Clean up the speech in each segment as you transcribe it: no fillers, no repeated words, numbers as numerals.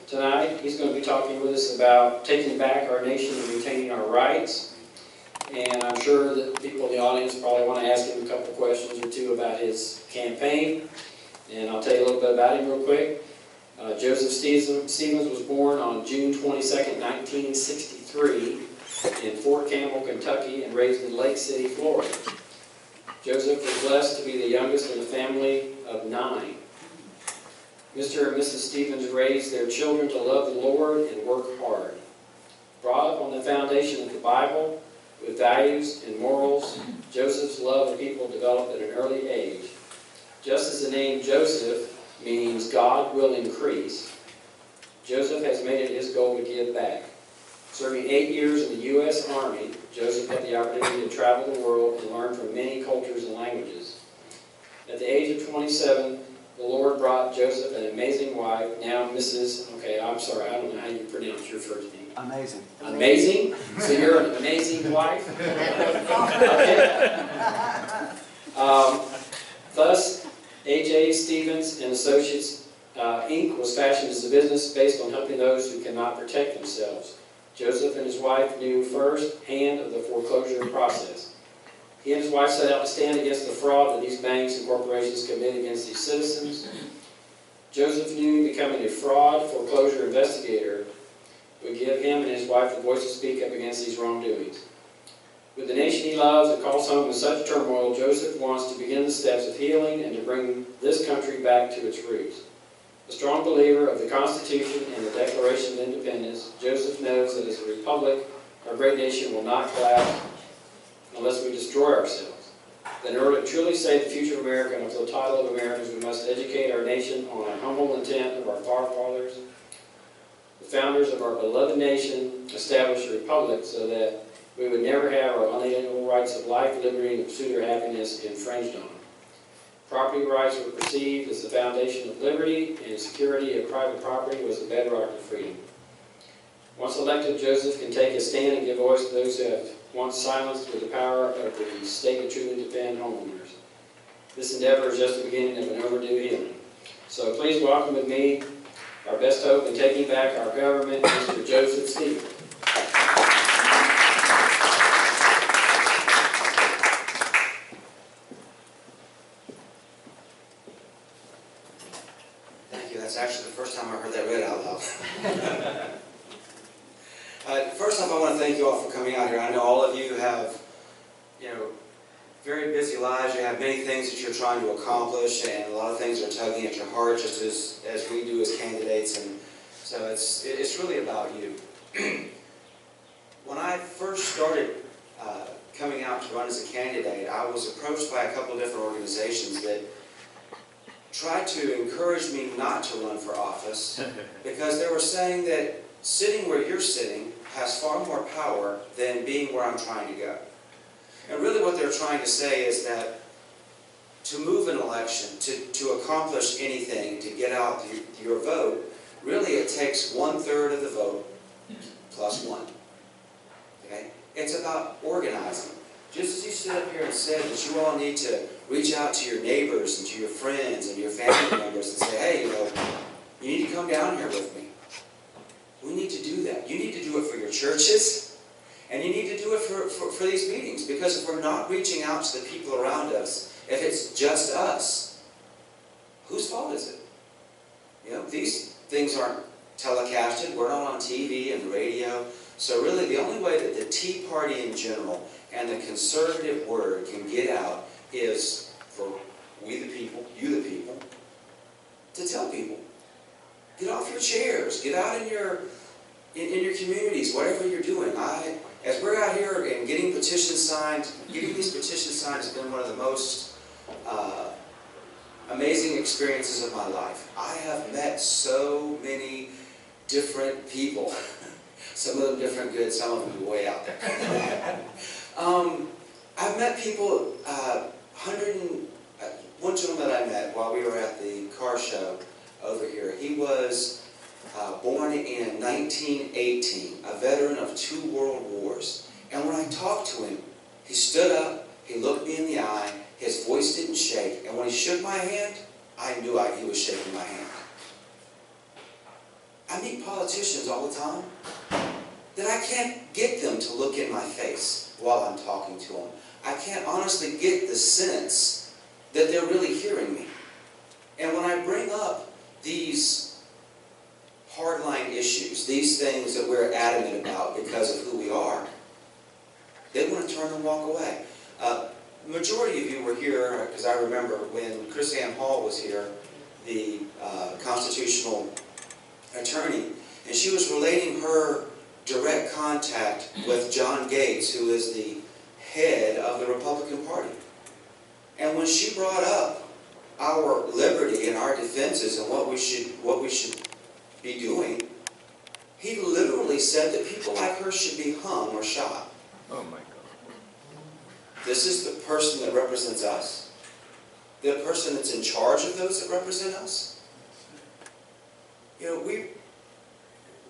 tonight. He's going to be talking with us about taking back our nation and retaining our rights. And I'm sure that people in the audience probably want to ask him a couple questions or two about his campaign. And I'll tell you a little bit about him real quick. Joseph Stevens was born on June 22nd, 1963 in Fort Campbell, Kentucky, and raised in Lake City, Florida. Joseph was blessed to be the youngest in a family of 9. Mr. and Mrs. Stevens raised their children to love the Lord and work hard. Brought up on the foundation of the Bible with values and morals, Joseph's love of people developed at an early age. Just as the name Joseph means God will increase, Joseph has made it his goal to give back. Serving 8 years in the U.S. Army, Joseph had the opportunity to travel the world and learn from many cultures and languages. At the age of 27, the Lord brought Joseph an amazing wife, now Mrs. Okay, I'm sorry, I don't know how you pronounce your first name. Amazing. Amazing? So you're an amazing wife? Okay. Thus, A.J. Stevens and Associates, Inc. was fashioned as a business based on helping those who cannot protect themselves. Joseph and his wife knew firsthand of the foreclosure process. He and his wife set out to stand against the fraud that these banks and corporations commit against these citizens. Joseph knew becoming a fraud foreclosure investigator would give him and his wife the voice to speak up against these wrongdoings. With the nation he loves and calls home in such turmoil, Joseph wants to begin the steps of healing and to bring this country back to its roots. A strong believer of the Constitution and the Declaration of Independence, Joseph knows that as a republic, our great nation will not collapse unless we destroy ourselves. That in order to truly save the future of America and of the title of Americans, we must educate our nation on the humble intent of our forefathers. The founders of our beloved nation established a republic so that we would never have our unalienable rights of life, liberty, and the pursuit of happiness infringed on. Property rights were perceived as the foundation of liberty, and security of private property was the bedrock of freedom. Once elected, Joseph can take a stand and give voice to those who have once silenced with the power of the state to truly defend homeowners. This endeavor is just the beginning of an overdue healing. So please welcome with me our best hope in taking back our government, Mr. Joseph Stevens. That's actually the first time I heard that read out loud. First off, I want to thank you all for coming out here. I know all of you have, very busy lives. You have many things that you're trying to accomplish, and a lot of things are tugging at your heart, just as we do as candidates. And so it's really about you. When I first started coming out to run as a candidate, I was approached by a couple of different organizations that tried to encourage me not to run for office because they were saying that sitting where you're sitting has far more power than being where I'm trying to go. And really what they're trying to say is that to move an election, to accomplish anything, to get out your vote, really it takes 1/3 of the vote plus 1. Okay? It's about organizing. Just as you stood up here and said that you all need to reach out to your neighbors and to your friends and your family members and say, hey, you need to come down here with me. We need to do that. You need to do it for your churches, and you need to do it for these meetings, because if we're not reaching out to the people around us, if it's just us, whose fault is it? These things aren't telecasted. We're not on TV and radio. So really the only way that the Tea Party in general and the conservative word can get out is for we the people, you the people, to tell people. Get off your chairs. Get out in your communities, whatever you're doing. As we're out here and getting petitions signed, getting these petitions signed has been one of the most amazing experiences of my life. I have met so many different people. Some of them different good, some of them way out there. I've met people, one gentleman that I met while we were at the car show over here, he was born in 1918, a veteran of 2 world wars. And when I talked to him, he stood up, he looked me in the eye, his voice didn't shake, and when he shook my hand, I knew he was shaking my hand. I meet politicians all the time that I can't get them to look in my face while I'm talking to them. I can't honestly get the sense that they're really hearing me. And when I bring up these hardline issues, these things that we're adamant about because of who we are, they want to turn and walk away. Majority of you were here, because I remember when Chris Ann Hall was here, the constitutional attorney, and she was relating her direct contact with John Gates, who is the head of the Republican Party. And when she brought up our liberty and our defenses and what we should be doing, he literally said that people like her should be hung or shot. Oh my God. This is the person that represents us? The person that's in charge of those that represent us? You know,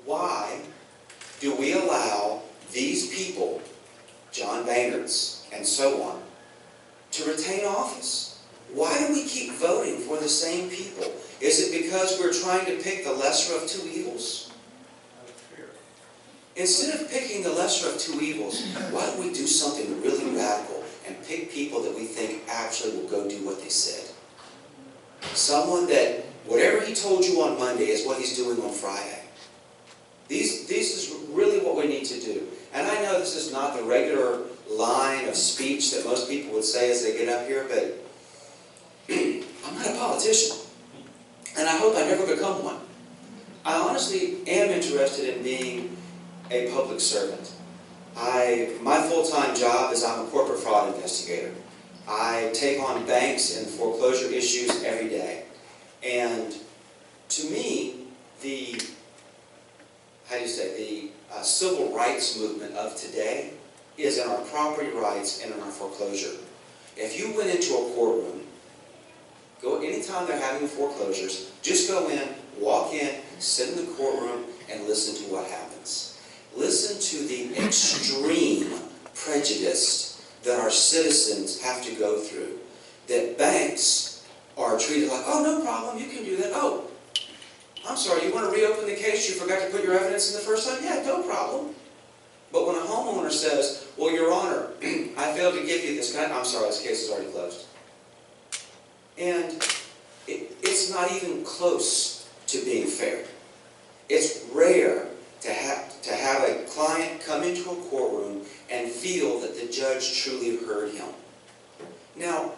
why do we allow these people, John Boehners and so on, to retain office? Why do we keep voting for the same people? Is it because we're trying to pick the lesser of two evils? Instead of picking the lesser of two evils, why don't we do something really radical and pick people that we think actually will go do what they said? Someone that, whatever he told you on Monday is what he's doing on Friday. This is really what we need to do. And I know this is not the regular line of speech that most people would say as they get up here, but I'm not a politician. And I hope I never become one. I honestly am interested in being a public servant. My full-time job is I'm a corporate fraud investigator. I take on banks and foreclosure issues every day. And to me, the civil rights movement of today is in our property rights and in our foreclosure. If you went into a courtroom, anytime they're having foreclosures, just go in, walk in, sit in the courtroom, and listen to what happens. Listen to the extreme prejudice that our citizens have to go through. That banks are treated like, oh, no problem, you can do that. Oh, I'm sorry, you want to reopen the case? You forgot to put your evidence in the first time? Yeah, no problem. But when a homeowner says, well, Your Honor, I failed to give you this I'm sorry, this case is already closed. And it's not even close to being fair. It's rare to have a client come into a courtroom and feel that the judge truly heard him. Now,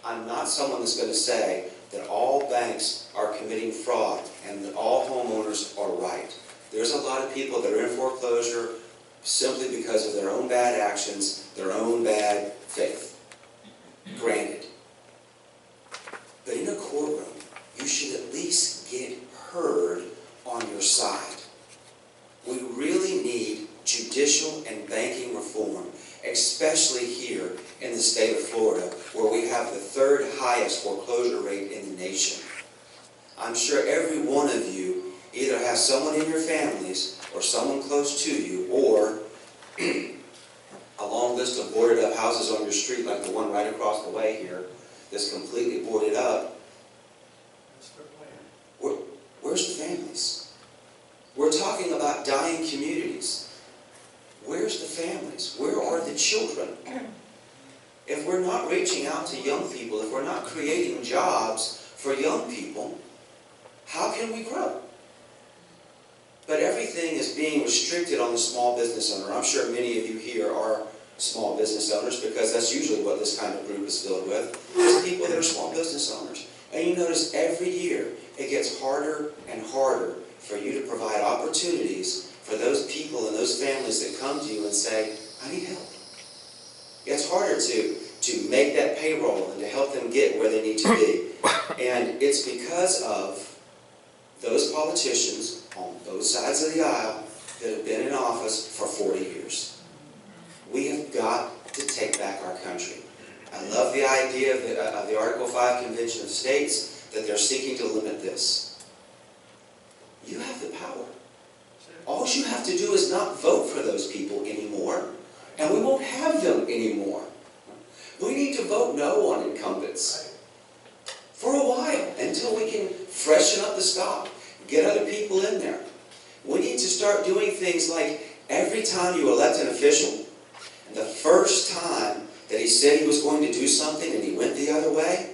I'm not someone that's going to say that all banks are committing fraud and that all homeowners are right. There's a lot of people that are in foreclosure simply because of their own bad actions, their own bad faith. Granted. But in a courtroom, you should at least get heard on your side. We really need judicial and banking reform, especially here in the state of Florida, where we have the third highest foreclosure rate in the nation. I'm sure every one of you either has someone in your families or someone close to you, or a long list of boarded up houses on your street like the one right across the way here that's completely boarded up. Where's the families? We're talking about dying communities. Where's the families? Where are the children? If we're not reaching out to young people, if we're not creating jobs for young people, how can we grow? But everything is being restricted on the small business owner. I'm sure many of you here are small business owners, because that's usually what this kind of group is filled with, is people that are small business owners. And you notice every year it gets harder and harder for you to provide opportunities for those people and those families that come to you and say, I need help. It's harder to make that payroll and to help them get where they need to be. And it's because of those politicians on both sides of the aisle that have been in office for 40 years. We have got to take back our country. I love the idea of the Article 5 Convention of States that they're seeking to limit this. You have the power. All you have to do is not vote for those people anymore, and we won't have them anymore. We need to vote no on incumbents for a while until we can freshen up the stock, get other people in there. start doing things like every time you elect an official, and the first time that he said he was going to do something and he went the other way,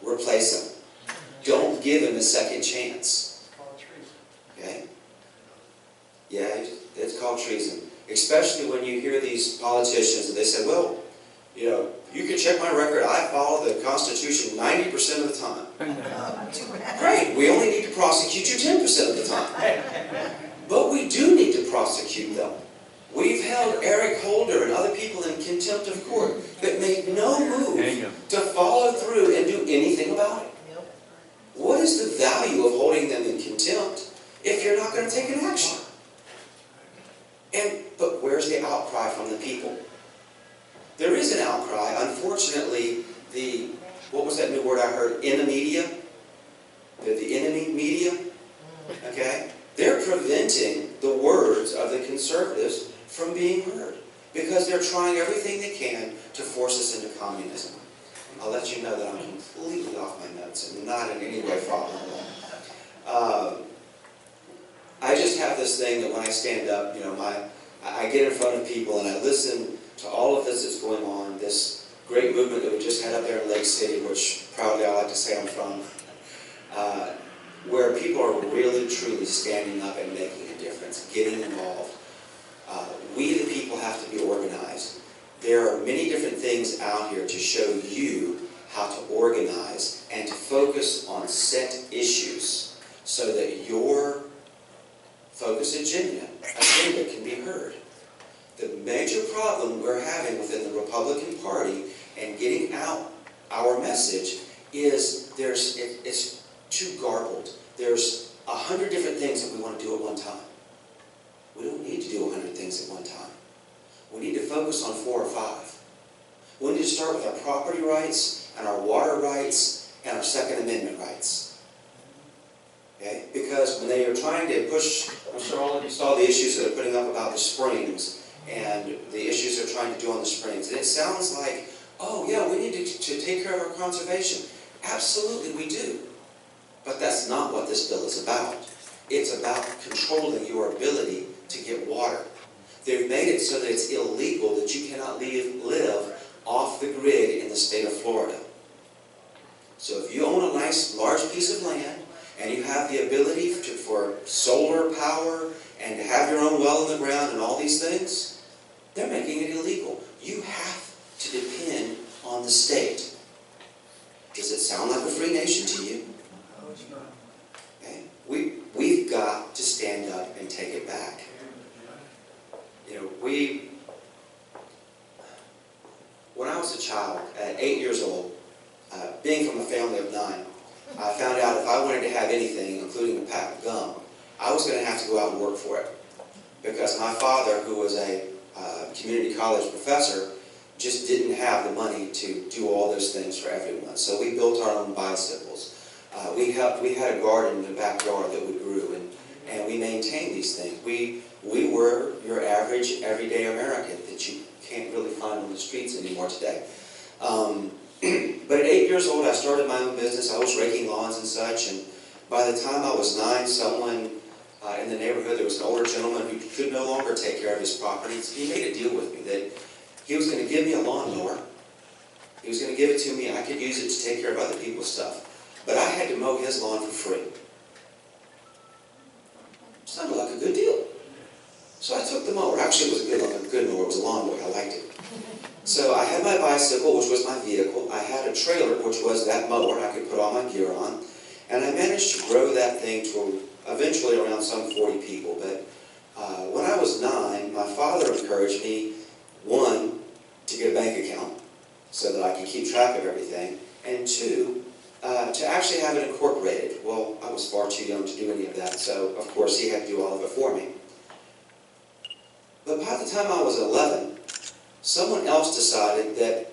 replace him. Don't give him a second chance. Okay? Yeah, it's called treason. Especially when you hear these politicians and they say, well, you know, you can check my record, I follow the Constitution 90% of the time. Great, we only need to prosecute you 10% of the time. But we do need to prosecute them. We've held Eric Holder and other people in contempt of court that made no move to follow through and do anything about it. What is the value of holding them in contempt if you're not going to take an action? But where's the outcry from the people? There is an outcry. Unfortunately, what was that new word I heard? In the media? The enemy media? Okay? They're preventing the words of the conservatives from being heard because they're trying everything they can to force us into communism. I'll let you know that I'm completely off my notes and not in any way following along. I just have this thing that when I stand up, you know, I get in front of people and I listen to all of this that's going on, this great movement that we just had up there in Lake City, which proudly I like to say I'm from, where people are really, truly standing up and making a difference, getting involved. We, the people, have to be organized. There are many different things out here to show you how to organize and to focus on set issues so that your focused agenda can be heard. The major problem we're having within the Republican Party and getting out our message is it's too garbled. There's 100 different things that we want to do at one time. We don't need to do 100 things at one time. We need to focus on 4 or 5. We need to start with our property rights and our water rights and our Second Amendment rights. Okay? Because when they are trying to push, I'm sure all of you saw the issues that they're putting up about the springs and the issues they're trying to do on the springs. And it sounds like, oh yeah, we need to take care of our conservation. Absolutely we do. But that's not what this bill is about. It's about controlling your ability to get water. They've made it so that it's illegal that you cannot live off the grid in the state of Florida. So if you own a nice, large piece of land, and you have the ability for solar power, and to have your own well in the ground and all these things, they're making it illegal. You have to depend on the state. Does it sound like a free nation to you? Okay? We've got to stand up and take it back. You know, when I was a child, at 8 years old, being from a family of 9, I found out if I wanted to have anything, including a pack of gum, I was going to have to go out and work for it. Because my father, who was a community college professor, just didn't have the money to do all those things for everyone. So we built our own bicycles. We had a garden in the backyard that we grew, and we maintained these things. We were your average, everyday American that you can't really find on the streets anymore today. But at 8 years old, I started my own business. I was raking lawns and such, and by the time I was 9, someone in the neighborhood, there was an older gentleman who could no longer take care of his property. He made a deal with me that he was going to give me a lawnmower. He was going to give it to me, and I could use it to take care of other people's stuff. But I had to mow his lawn for free. Sounded like a good deal. So I took the mower. Actually, it was a good mower. It was a lawnmower. I liked it. So I had my bicycle, which was my vehicle. I had a trailer, which was that mower. I could put all my gear on. And I managed to grow that thing to eventually around some 40 people. But when I was 9, my father encouraged me, 1, to get a bank account so that I could keep track of everything, and 2, to actually have it incorporated. Well, I was far too young to do any of that, so of course he had to do all of it for me. But by the time I was 11, someone else decided that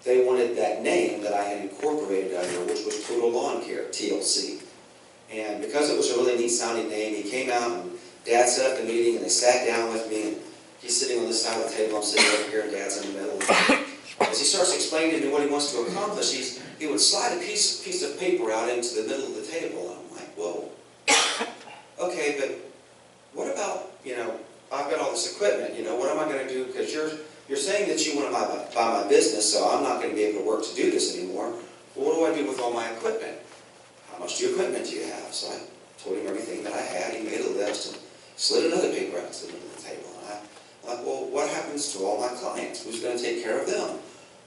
they wanted that name that I had incorporated under, which was Total Lawn Care, TLC. And because it was a really neat sounding name, he came out and Dad set up the meeting and they sat down with me, and he's sitting on this side of the table, I'm sitting over here, and Dad's in the middle. As he starts explaining to me what he wants to accomplish, he would slide a piece of paper out into the middle of the table, and I'm like, whoa. Okay, but what about, this equipment, you know, what am I going to do? Because you're saying that you want to buy my business, so I'm not going to be able to work to do this anymore. Well, what do I do with all my equipment? How much equipment do you have? So I told him everything that I had. He made a list and slid another paper out to the middle of the table. And I'm like, well, what happens to all my clients? Who's going to take care of them?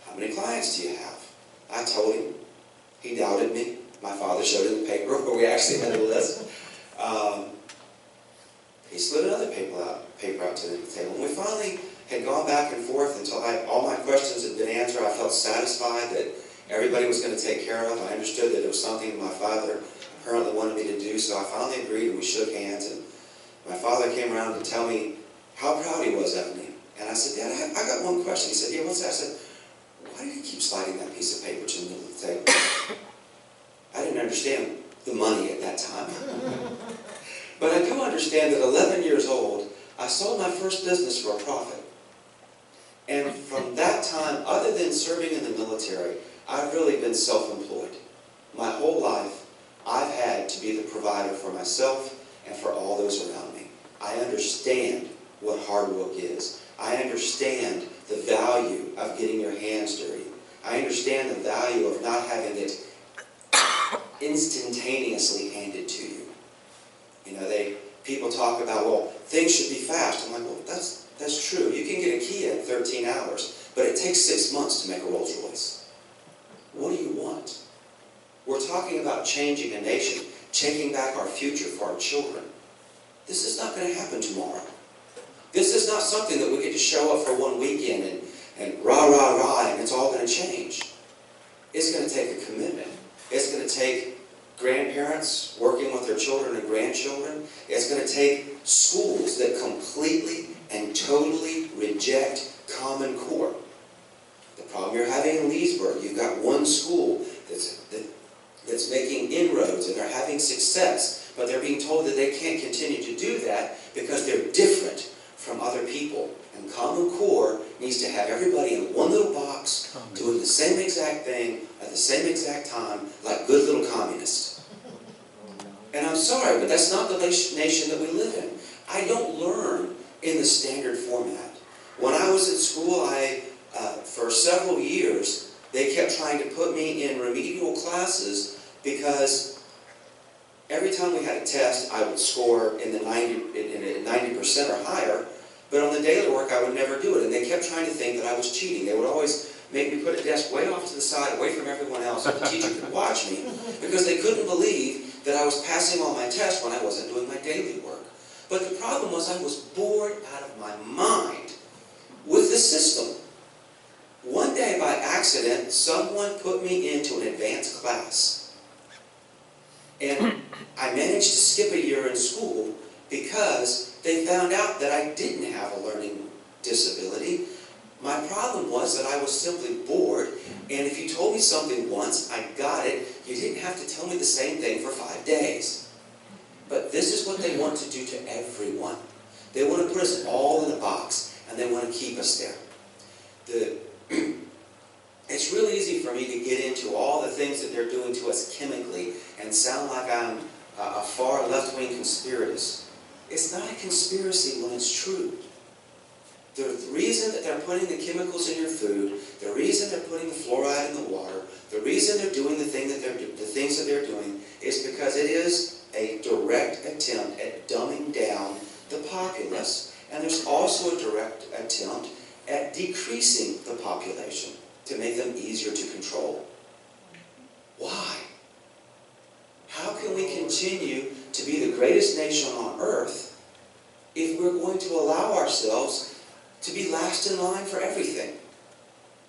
How many clients do you have? I told him. He doubted me. My father showed him the paper where we actually had a list. He slid another paper out to the table. And we finally had gone back and forth until all my questions had been answered. I felt satisfied that everybody was going to take care of. I understood that it was something my father apparently wanted me to do. So I finally agreed and we shook hands. And my father came around to tell me how proud he was of me. And I said, Dad, I got one question. He said, yeah, what's that? I said, why do you keep sliding that piece of paper to the middle of the table? I didn't understand the money at that time. But I do understand that 11 years old, I sold my first business for a profit. And from that time, other than serving in the military, I've really been self-employed. My whole life, I've had to be the provider for myself and for all those around me. I understand what hard work is. I understand the value of getting your hands dirty. I understand the value of not having it instantaneously handed to you. You know, people talk about, well, things should be fast. I'm like, well, that's true. You can get a Kia in 13 hours, but it takes 6 months to make a Rolls Royce. What do you want? We're talking about changing a nation, taking back our future for our children. This is not going to happen tomorrow. This is not something that we get to show up for one weekend and rah, rah, rah, and it's all going to change. It's going to take a commitment. It's going to take grandparents working with their children and grandchildren. It's going to take schools that completely and totally reject Common Core. The problem you're having in Leesburg, you've got one school that's making inroads and they're having success, but they're being told that they can't continue to do that because they're different from other people. And Common Core needs to have everybody in one little box doing the same exact thing at the same exact time like good little communists. And I'm sorry, but that's not the nation that we live in. I don't learn in the standard format. When I was at school, for several years, they kept trying to put me in remedial classes because every time we had a test, I would score in the 90% or higher, but on the daily work, I would never do it. And they kept trying to think that I was cheating. They would always make me put a desk way off to the side, away from everyone else, so the teacher could watch me, because they couldn't believe that I was passing all my tests when I wasn't doing my daily work. But the problem was I was bored out of my mind with the system. One day, by accident, someone put me into an advanced class. And I managed to skip a year in school because they found out that I didn't have a learning disability. My problem was that I was simply bored, and if you told me something once, I got it. You didn't have to tell me the same thing for 5 days. But this is what they want to do to everyone. They want to put us all in a box, and they want to keep us there. It's really easy for me to get into all the things that they're doing to us chemically and sound like I'm a far left-wing conspiratist. It's not a conspiracy when it's true. The reason that they're putting the chemicals in your food, the reason they're putting the fluoride in the water, the reason they're doing the things that they're doing is because it is a direct attempt at dumbing down the populace, and there's also a direct attempt at decreasing the population to make them easier to control. Why? How can we continue to be the greatest nation on earth if we're going to allow ourselves to be last in line for everything?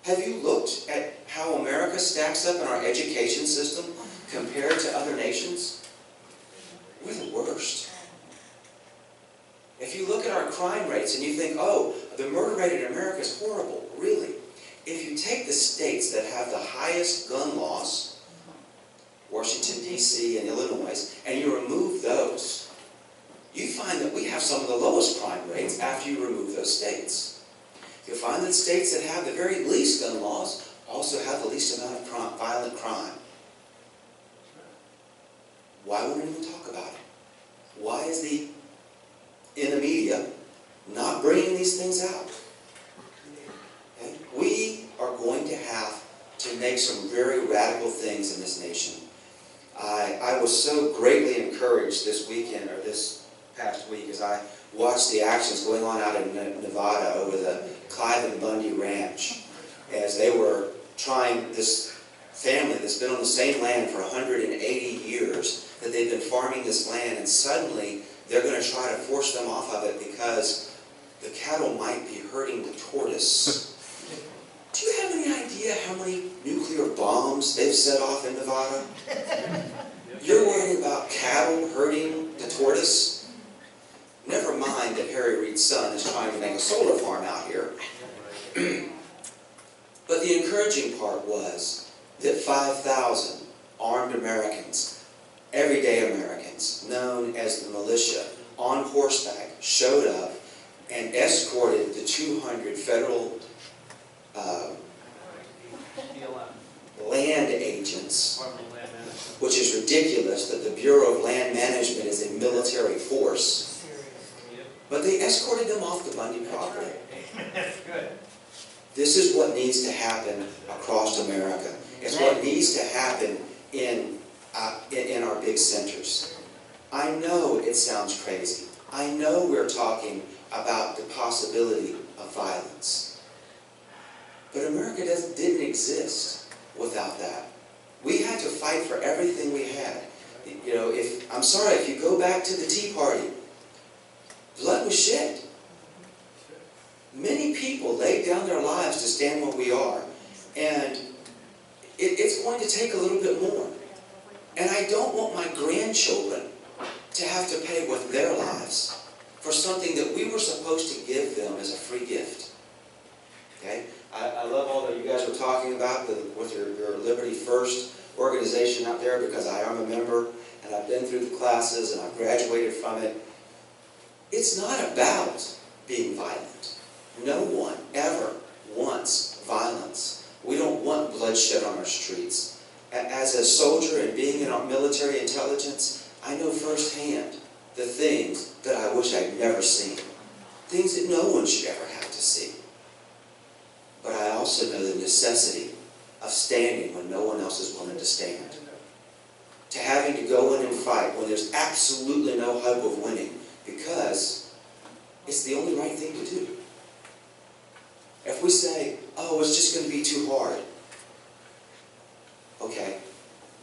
Have you looked at how America stacks up in our education system compared to other nations? We're the worst. If you look at our crime rates and you think, oh, the murder rate in America is horrible, really? If you take the states that have the highest gun laws, Washington, D.C. and Illinois, and you remove those, you find that we have some of the lowest crime rates after you remove those states. You'll find that states that have the very least gun laws also have the least amount of violent crime. Why won't anyone talk about it? Why is in the media not bringing these things out. Okay? We are going to have to make some very radical things in this nation. I was so greatly encouraged this weekend, or this past week, as I watched the actions going on out in Nevada over the Clive and Bundy Ranch, as they were trying, this family that's been on the same land for 180 years, that they've been farming this land, and suddenly they're going to try to force them off of it because the cattle might be hurting the tortoise. Do you have any idea how many nuclear bombs they've set off in Nevada? You're worried about cattle hurting the tortoise? Never mind that Harry Reid's son is trying to make a solar farm out here. But the encouraging part was that 5,000 armed Americans, everyday Americans, known as the militia, on horseback, showed up and escorted the 200 federal land agents, which is ridiculous that the Bureau of Land Management is a military force. But they escorted them off the Bundy property. This is what needs to happen across America. It's what needs to happen in our big centers. I know it sounds crazy. I know we're talking about the possibility of violence. But America didn't exist without that. We had to fight for everything we had. You know, I'm sorry, if you go back to the Tea Party, blood was shed. Many people laid down their lives to stand where we are. And it's going to take a little bit more. And I don't want my grandchildren to have to pay with their lives for something that we were supposed to give them as a free gift. Okay? I love all that you guys were talking about with your Liberty First organization out there, because I am a member and I've been through the classes and I've graduated from it. It's not about being violent. No one ever wants violence. We don't want bloodshed on our streets. As a soldier and being in our military intelligence, I know firsthand the things that I wish I'd never seen. Things that no one should ever have to see. But I also know the necessity of standing when no one else is willing to stand. To having to go in and fight when there's absolutely no hope of winning, because it's the only right thing to do. If we say, oh, it's just going to be too hard. Okay,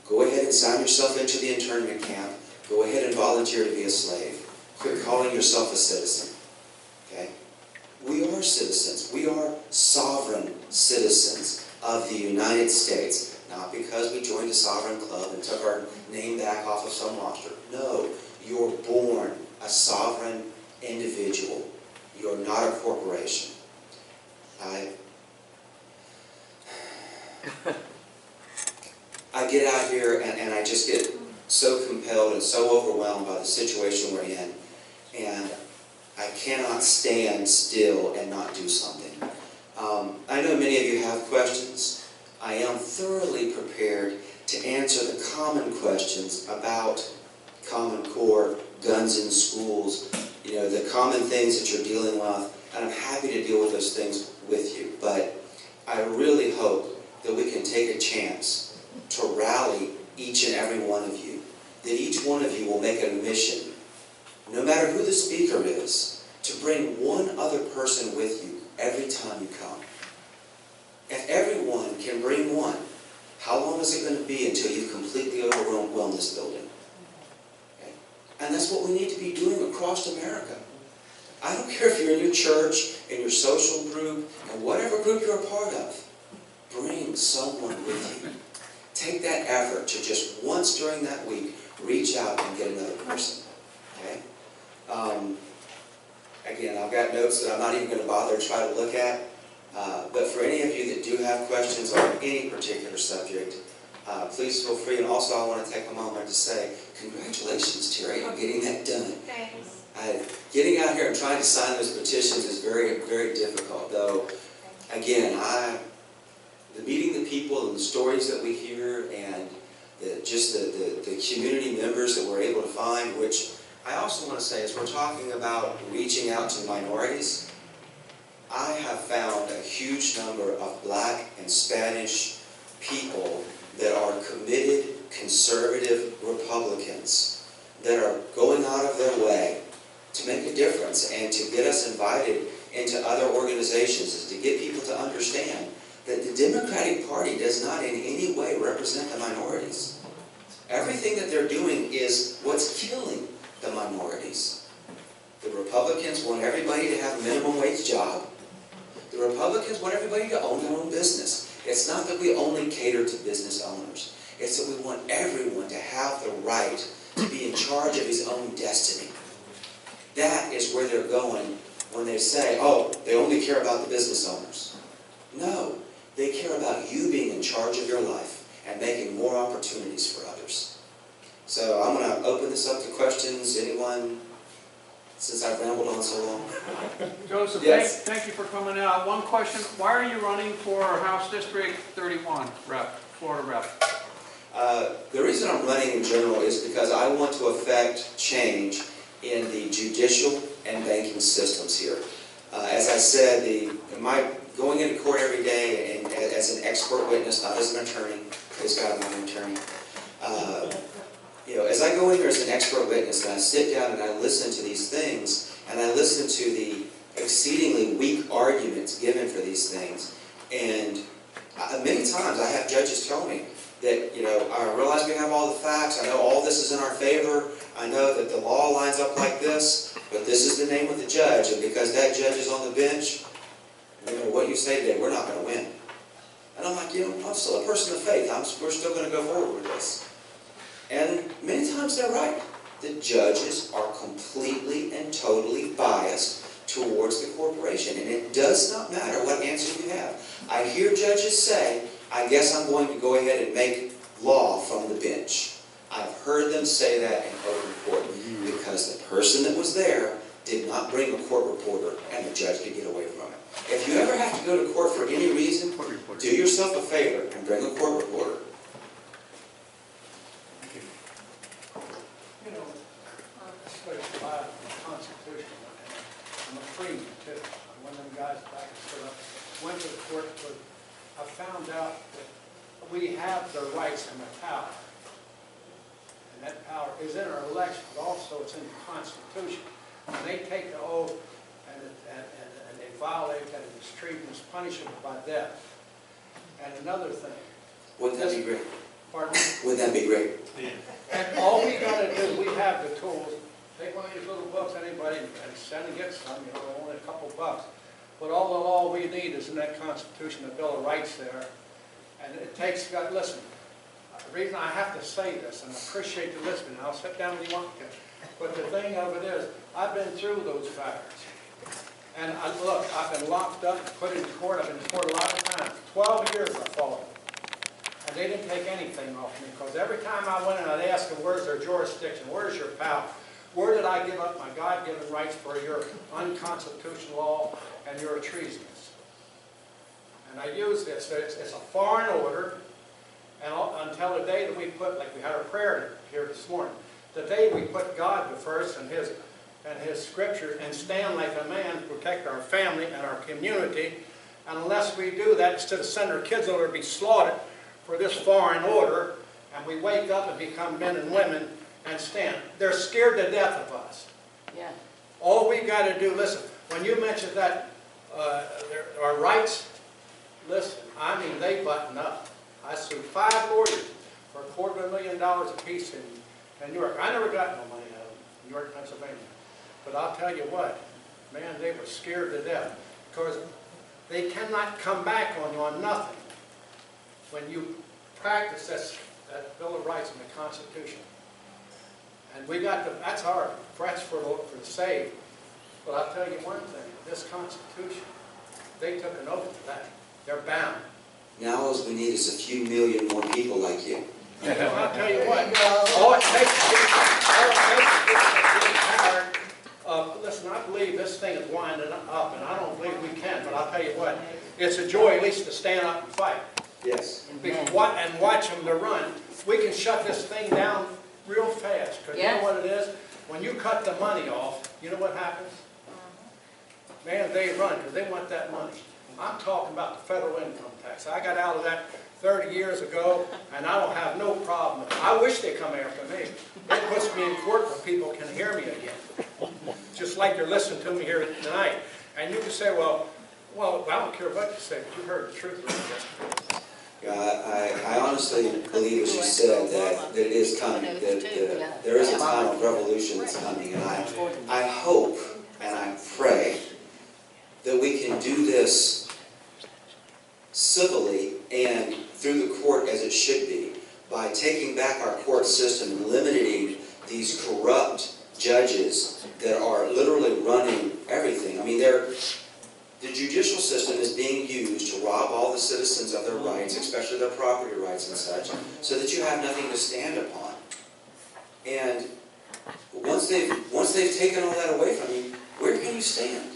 go ahead and sign yourself into the internment camp. Go ahead and volunteer to be a slave. Quit calling yourself a citizen. Okay? We are citizens. We are sovereign citizens of the United States. Not because we joined a sovereign club and took our name back off of some roster. No, you're born a sovereign individual. You're not a corporation. I get out here and I just get so compelled and so overwhelmed by the situation we're in, and I cannot stand still and not do something. I know many of you have questions. I am thoroughly prepared to answer the common questions about Common Core, guns in schools, you know, the common things that you're dealing with, and I'm happy to deal with those things with you. But I really hope that we can take a chance to rally each and every one of you, that each one of you will make it a mission, no matter who the speaker is, to bring one other person with you every time you come. If everyone can bring one, how long is it going to be until you've completely overwhelmed this building? Okay? And that's what we need to be doing across America. I don't care if you're in your church, in your social group, and whatever group you're a part of, bring someone with you. Take that effort to just once during that week, reach out and get another person. Okay? Again, I've got notes that I'm not even going to bother to try to look at. But for any of you that do have questions on any particular subject, please feel free. And also I want to take a moment to say, congratulations, Terry, on getting that done. Thanks. Getting out here and trying to sign those petitions is very, very difficult. Though, again, the meeting the people and the stories that we hear, and the community members that we're able to find, which I also want to say, as we're talking about reaching out to minorities, I have found a huge number of Black and Spanish people that are committed conservative Republicans that are going out of their way to make a difference and to get us invited into other organizations, is to get people to understand that the Democratic Party does not in any way represent the minorities. Everything that they're doing is what's killing the minorities. The Republicans want everybody to have a minimum wage job. The Republicans want everybody to own their own business. It's not that we only cater to business owners. It's that we want everyone to have the right to be in charge of his own destiny. That is where they're going when they say, oh, they only care about the business owners. No, they care about you being in charge of your life and making more opportunities for others. So I'm going to open this up to questions. Anyone, since I've rambled on so long? Joseph, Yes. thank you for coming out. One question, why are you running for House District 31 rep, Florida rep? The reason I'm running in general is because I want to affect change in the judicial and banking systems here. As I said, going into court every day and as an expert witness, not as an attorney, praise God, I'm not an attorney. As I go in here as an expert witness and I sit down and I listen to these things and I listen to the exceedingly weak arguments given for these things, and many times I have judges tell me that, I realize we have all the facts, I know all this is in our favor, I know that the law lines up like this, but this is the name of the judge, and because that judge is on the bench, no matter what you say today, we're not going to win. And I'm like, I'm still a person of faith. We're still going to go forward with this. And many times they're right. The judges are completely and totally biased towards the corporation. And it does not matter what answer you have. I hear judges say, I guess I'm going to go ahead and make law from the bench. I've heard them say that in open court because the person that was there did not bring a court reporter and the judge could get away from it. If you ever have to go to court for any reason, do yourself a favor and bring a court reporter. By the Constitution, I'm a freeman too. I'm one of them guys back and stood up, went to the court, but I found out that we have the rights and the power. And that power is in our election, but also it's in the Constitution. When they take the oath and they violate that, it's treated as punishable by death. And another thing. Wouldn't that be great? Pardon me? Wouldn't that be great? Yeah. And all we got to do, we have the tools. Take one of these little books, anybody, and send and get some, only a couple bucks. But all the law we need is in that Constitution, the Bill of Rights there. And it takes, listen, the reason I have to say this, and I appreciate you listening, I'll sit down when you want to. But the thing of it is, I've been through those fires. And look, I've been locked up, put in court, I've been in court a lot of times. 12 years I followed. And they didn't take anything off me, because every time I went in, I'd ask them, where's their jurisdiction, where's your power? Where did I give up my God-given rights for your unconstitutional law and your treasonous? And I use this. It's a foreign order, and until the day that we put, like we had our prayer here this morning, the day we put God first and His Scripture and stand like a man to protect our family and our community, and unless we do that, instead of sending our kids over to be slaughtered for this foreign order, and we wake up and become men and women and stand. They're scared to death of us. Yeah. All we got to do, listen, when you mentioned that our rights, listen, I mean, they button up. I sued 5 lawyers for $250,000 apiece in New York. I never got no money out of New York, Pennsylvania. But I'll tell you what, man, they were scared to death because they cannot come back on you on nothing when you practice that Bill of Rights and the Constitution. And we got that's hard. That's for the saved. But I'll tell you one thing, this Constitution, they took an oath to that. They're bound. Now all we need is a few million more people like you. I'll tell you what, all it takes is power. Listen, I believe this thing is winding up, and I don't believe we can, but I'll tell you what, it's a joy at least to stand up and fight. Yes. And watch them to run. We can shut this thing down real fast, because you know what it is? when you cut the money off, you know what happens? Man, they run, because they want that money. I'm talking about the federal income tax. I got out of that 30 years ago, and I don't have no problem. I wish they come after me. It puts me in court where people can hear me again. Just like you're listening to me here tonight. And you can say, well, I don't care what you say, but you heard the truth. Yeah, I honestly believe, as you said, that it is coming, that there is a time of revolution that's coming, and I hope and I pray that we can do this civilly and through the court as it should be, by taking back our court system and eliminating these corrupt judges that are literally running everything. I mean, the judicial system is being used to rob all the citizens of their rights, especially their property rights and such, so that you have nothing to stand upon. And once they've taken all that away from you, where can you stand?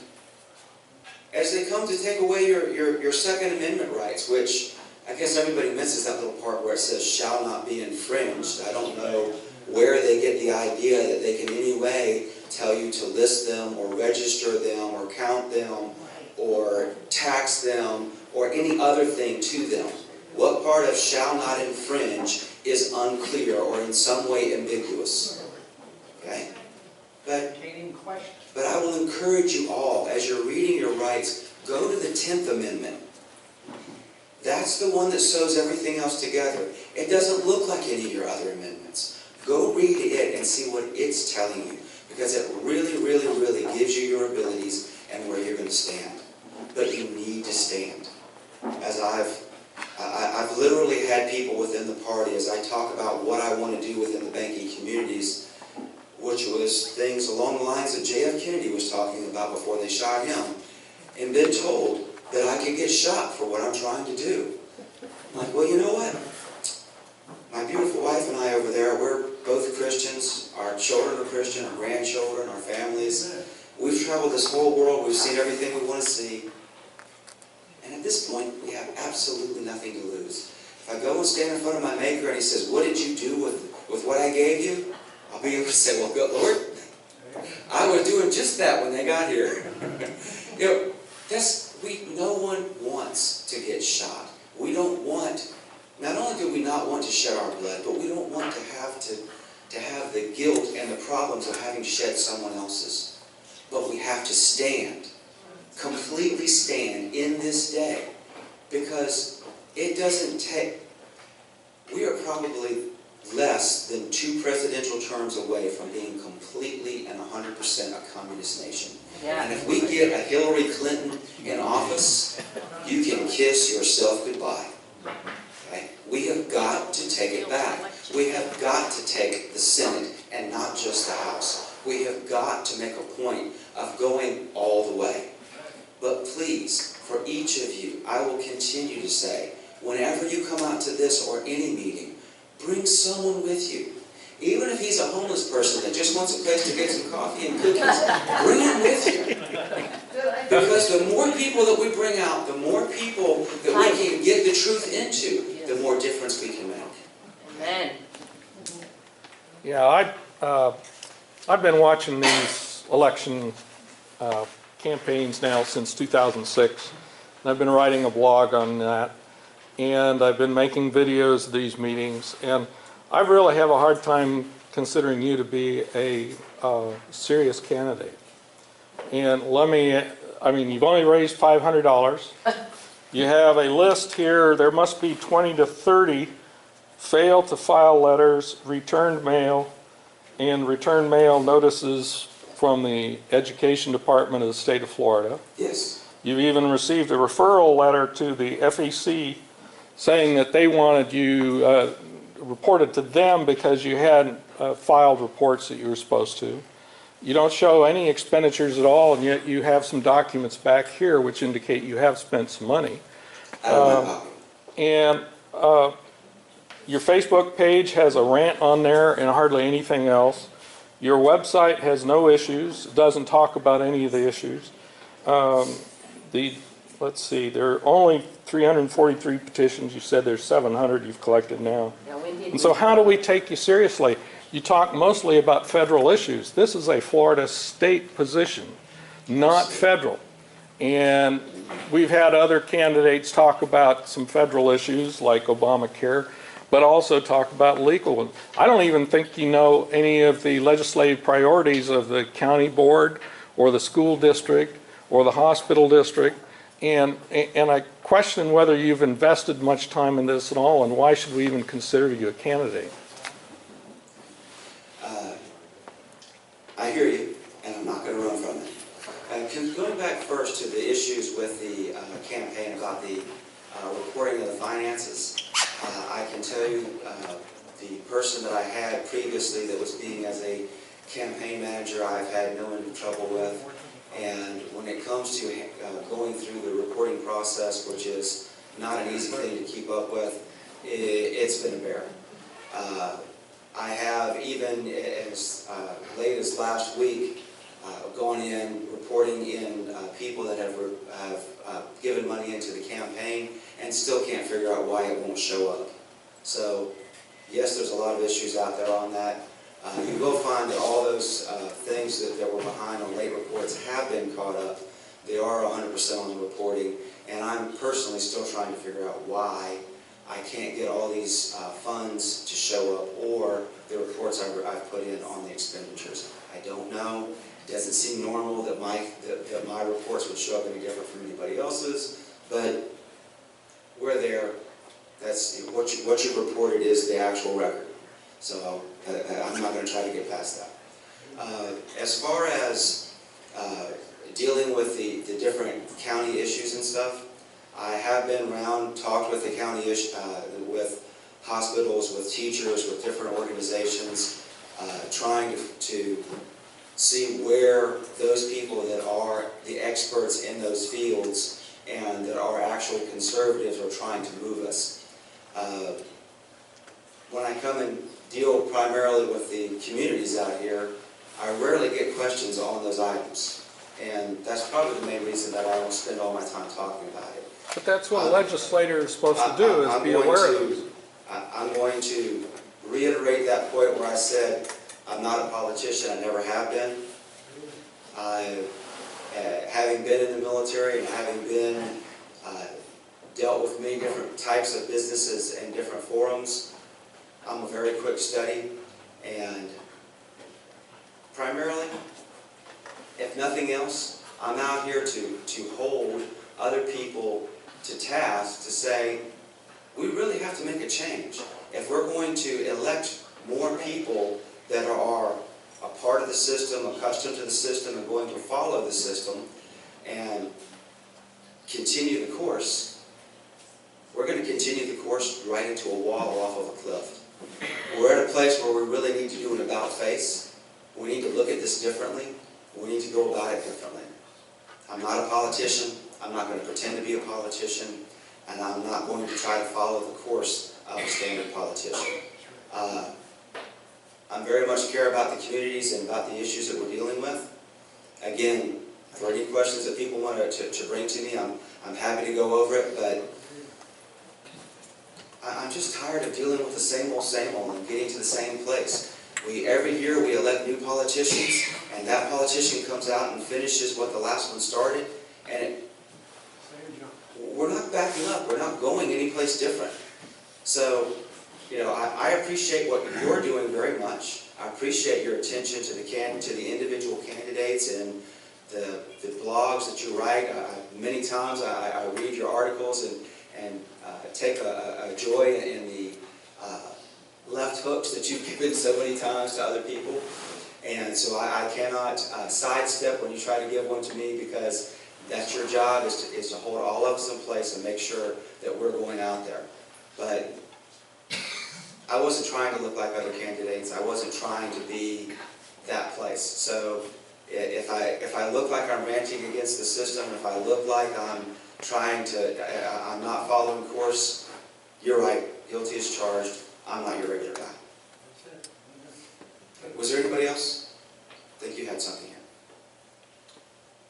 As they come to take away your Second Amendment rights, which I guess everybody misses that little part where it says shall not be infringed. I don't know where they get the idea that they can in any way tell you to list them or register them or count them or tax them or any other thing to them. What part of shall not infringe is unclear or in some way ambiguous. Okay? But I will encourage you all, as you're reading your rights, go to the 10th Amendment. That's the one that sews everything else together. It doesn't look like any of your other amendments. Go read it and see what it's telling you, because it really, really, really gives you your abilities and where you're going to stand. But you need to stand. As I've literally had people within the party, as I talk about what I want to do within the banking communities, which was things along the lines that J.F. Kennedy was talking about before they shot him, and been told that I could get shot for what I'm trying to do. I'm like, well, you know what? My beautiful wife and I over there, we're both Christians. Our children are Christian, our grandchildren, our families. We've traveled this whole world. We've seen everything we want to see. And at this point, we have absolutely nothing to lose. If I go and stand in front of my Maker and He says, what did you do with what I gave you? I'll be able to say, well, good Lord, I was doing just that when they got here. You know, no one wants to get shot. We don't want, not only do we not want to shed our blood, but we don't want to have the guilt and the problems of having shed someone else's. But we have to stand, completely stand in this day, because it doesn't take, we are probably less than 2 presidential terms away from being completely and 100% a communist nation. Yeah. And if we get a Hillary Clinton in office, you can kiss yourself goodbye. Okay? We have got to take it back. We have got to take the Senate and not just the House. We have got to make a point of going all the way. But please, for each of you, I will continue to say, whenever you come out to this or any meeting, bring someone with you. Even if he's a homeless person that just wants a place to get some coffee and cookies, bring him with you. Because the more people that we bring out, the more people that we can get the truth into, the more difference we can make. Amen. Yeah, I've been watching these election campaigns now since 2006. And I've been writing a blog on that. And I've been making videos of these meetings, and I really have a hard time considering you to be a serious candidate. And you've only raised $500. You have a list here. There must be 20 to 30 failed to file letters, returned mail, and returned mail notices from the Education Department of the state of Florida. Yes. You've even received a referral letter to the FEC saying that they wanted you reported to them because you hadn't filed reports that you were supposed to. You don't show any expenditures at all, and yet you have some documents back here which indicate you have spent some money. And your Facebook page has a rant on there and hardly anything else. Your website has no issues. It doesn't talk about any of the issues. Let's see, there are only 343 petitions. You said there's 700 you've collected now. And so how do we take you seriously? you talk mostly about federal issues. This is a Florida state position, not federal. And we've had other candidates talk about some federal issues like Obamacare, but also talk about legal ones. I don't even think you know any of the legislative priorities of the county board or the school district or the hospital district. And I question whether you've invested much time in this at all, and why should we even consider you a candidate? I hear you, and I'm not going to run from it. Going back first to the issues with the campaign about the reporting of the finances, I can tell you the person that I had previously that was being as a campaign manager, I've had no end of trouble with. And when it comes to going through the reporting process, which is not an easy thing to keep up with, it's been a bear. I have, even as late as last week, gone in, reporting in people that have given money into the campaign and still can't figure out why it won't show up. So, yes, there's a lot of issues out there on that. You will find that all those things that were behind on late reports have been caught up. They are 100% on the reporting, and I'm personally still trying to figure out why I can't get all these funds to show up, or the reports I've put in on the expenditures. I don't know. It doesn't seem normal that my reports would show up any different from anybody else's, but we're there. That's what you reported is the actual record. So I'm not going to try to get past that. As far as dealing with the different county issues and stuff, I have been around, talked with the county, with hospitals, with teachers, with different organizations, trying to see where those people that are the experts in those fields and that are actual conservatives are trying to move us. When I come and deal primarily with the communities out here, I rarely get questions on those items. And that's probably the main reason that I don't spend all my time talking about it. But that's what a legislator is supposed to do, is be aware of it. I'm going to reiterate that point where I said I'm not a politician, I never have been. Having been in the military and having been dealt with many different types of businesses and different forums, I'm a very quick study, and primarily, if nothing else, I'm out here to hold other people to task to say, we really have to make a change. If we're going to elect more people that are a part of the system, accustomed to the system, and going to follow the system, and continue the course, we're going to continue the course right into a wall off of a cliff. We're at a place where we really need to do an about-face. We need to look at this differently. We need to go about it differently. I'm not a politician. I'm not going to pretend to be a politician. And I'm not going to try to follow the course of a standard politician. I very much care about the communities and about the issues that we're dealing with. Again, for any questions that people want to bring to me, I'm happy to go over it, but I'm just tired of dealing with the same old, and getting to the same place. Every year we elect new politicians, and that politician comes out and finishes what the last one started, and we're not backing up. We're not going anyplace different. So, you know, I appreciate what you're doing very much. I appreciate your attention to the individual candidates and the blogs that you write. Many times I read your articles and take a joy in the left hooks that you've given so many times to other people. And so I cannot sidestep when you try to give one to me, because that's your job, is to hold all of us in place and make sure that we're going out there. But I wasn't trying to look like other candidates. I wasn't trying to be that place. So if I look like I'm ranting against the system, if I look like I'm not following course, you're right. Guilty as charged. I'm not your regular guy. Was there anybody else? I think you had something here.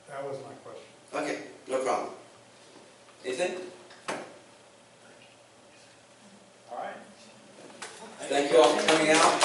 That was my question. Okay, no problem. Anything? All right. Thank you all for coming out.